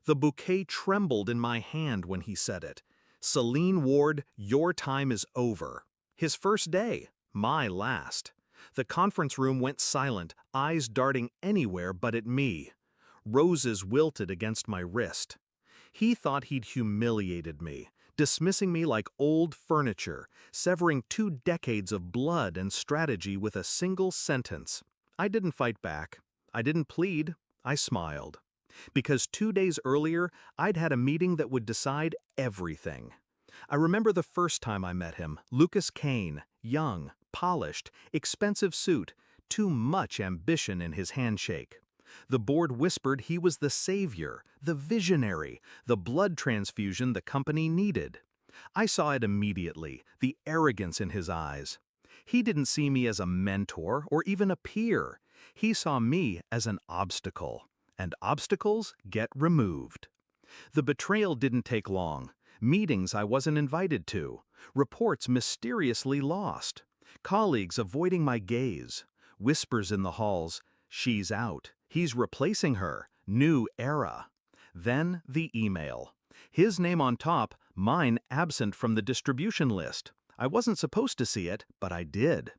The bouquet trembled in my hand when he said it. Celine Ward, your time is over. His first day, my last. The conference room went silent, eyes darting anywhere but at me. Roses wilted against my wrist. He thought he'd humiliated me, dismissing me like old furniture, severing 2 decades of blood and strategy with a single sentence. I didn't fight back. I didn't plead. I smiled. Because 2 days earlier, I'd had a meeting that would decide everything. I remember the first time I met him, Lucas Kane, young, polished, expensive suit, too much ambition in his handshake. The board whispered he was the savior, the visionary, the blood transfusion the company needed. I saw it immediately, the arrogance in his eyes. He didn't see me as a mentor or even a peer. He saw me as an obstacle, and obstacles get removed. The betrayal didn't take long. Meetings I wasn't invited to, reports mysteriously lost, colleagues avoiding my gaze, whispers in the halls, she's out, he's replacing her, new era. Then the email. His name on top, mine absent from the distribution list. I wasn't supposed to see it, but I did.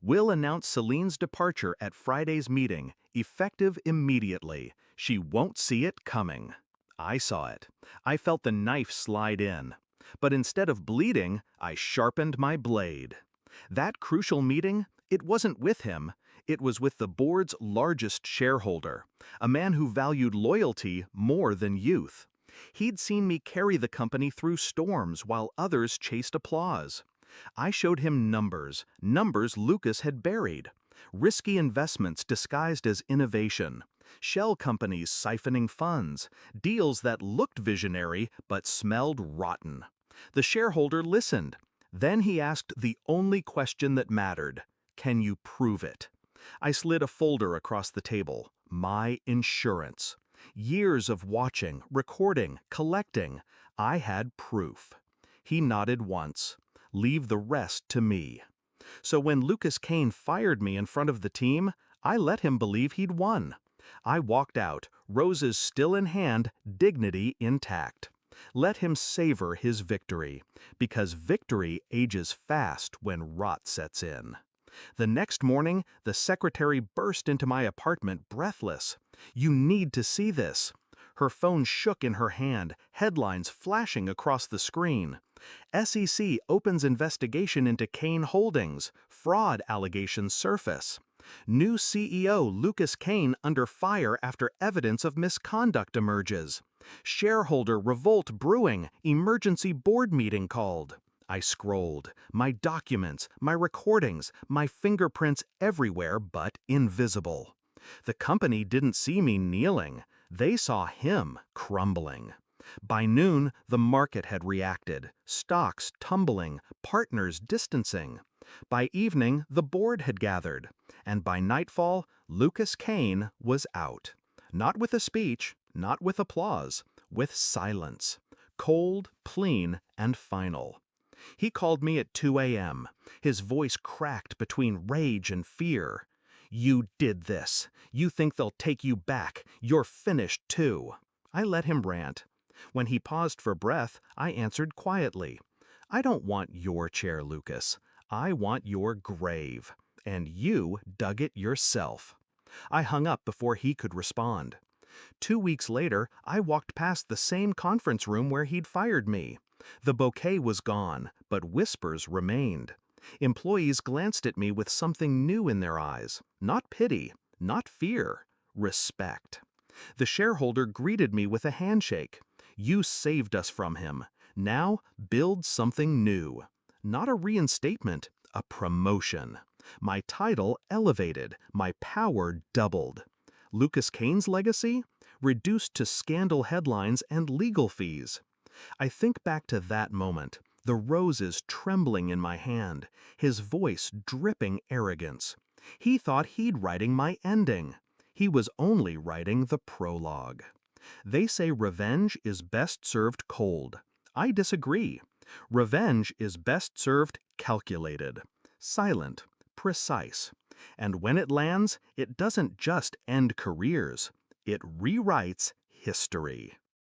Will announced Celine's departure at Friday's meeting, effective immediately. She won't see it coming. I saw it. I felt the knife slide in. But instead of bleeding, I sharpened my blade. That crucial meeting, it wasn't with him. It was with the board's largest shareholder, a man who valued loyalty more than youth. He'd seen me carry the company through storms while others chased applause. I showed him numbers Lucas had buried. Risky investments disguised as innovation. Shell companies siphoning funds. Deals that looked visionary but smelled rotten. The shareholder listened. Then he asked the only question that mattered. Can you prove it? I slid a folder across the table. My insurance. Years of watching, recording, collecting. I had proof. He nodded once. Leave the rest to me. So when Lucas Kane fired me in front of the team, I let him believe he'd won. I walked out, roses still in hand, dignity intact. Let him savor his victory, because victory ages fast when rot sets in. The next morning, the secretary burst into my apartment breathless. You need to see this. Her phone shook in her hand, headlines flashing across the screen. SEC opens investigation into Kane Holdings, fraud allegations surface. New CEO Lucas Kane under fire after evidence of misconduct emerges. Shareholder revolt brewing, emergency board meeting called. I scrolled. My documents, my recordings, my fingerprints everywhere but invisible. The company didn't see me kneeling. They saw him crumbling. By noon, the market had reacted, stocks tumbling, partners distancing. By evening, the board had gathered, and by nightfall, Lucas Kane was out. Not with a speech, not with applause, with silence. Cold, clean, and final. He called me at 2 a.m., his voice cracked between rage and fear. You did this. You think they'll take you back. You're finished too. I let him rant. When he paused for breath, I answered quietly. I don't want your chair, Lucas. I want your grave. And you dug it yourself. I hung up before he could respond. 2 weeks later, I walked past the same conference room where he'd fired me. The bouquet was gone, but whispers remained. Employees glanced at me with something new in their eyes. Not pity, not fear, respect. The shareholder greeted me with a handshake. You saved us from him. Now build something new. Not a reinstatement, a promotion. My title elevated, my power doubled. Lucas Kane's legacy? Reduced to scandal headlines and legal fees. I think back to that moment, the roses trembling in my hand, his voice dripping arrogance. He thought he'd writing my ending. He was only writing the prologue. They say revenge is best served cold. I disagree. Revenge is best served calculated, silent, precise. And when it lands, it doesn't just end careers. It rewrites history.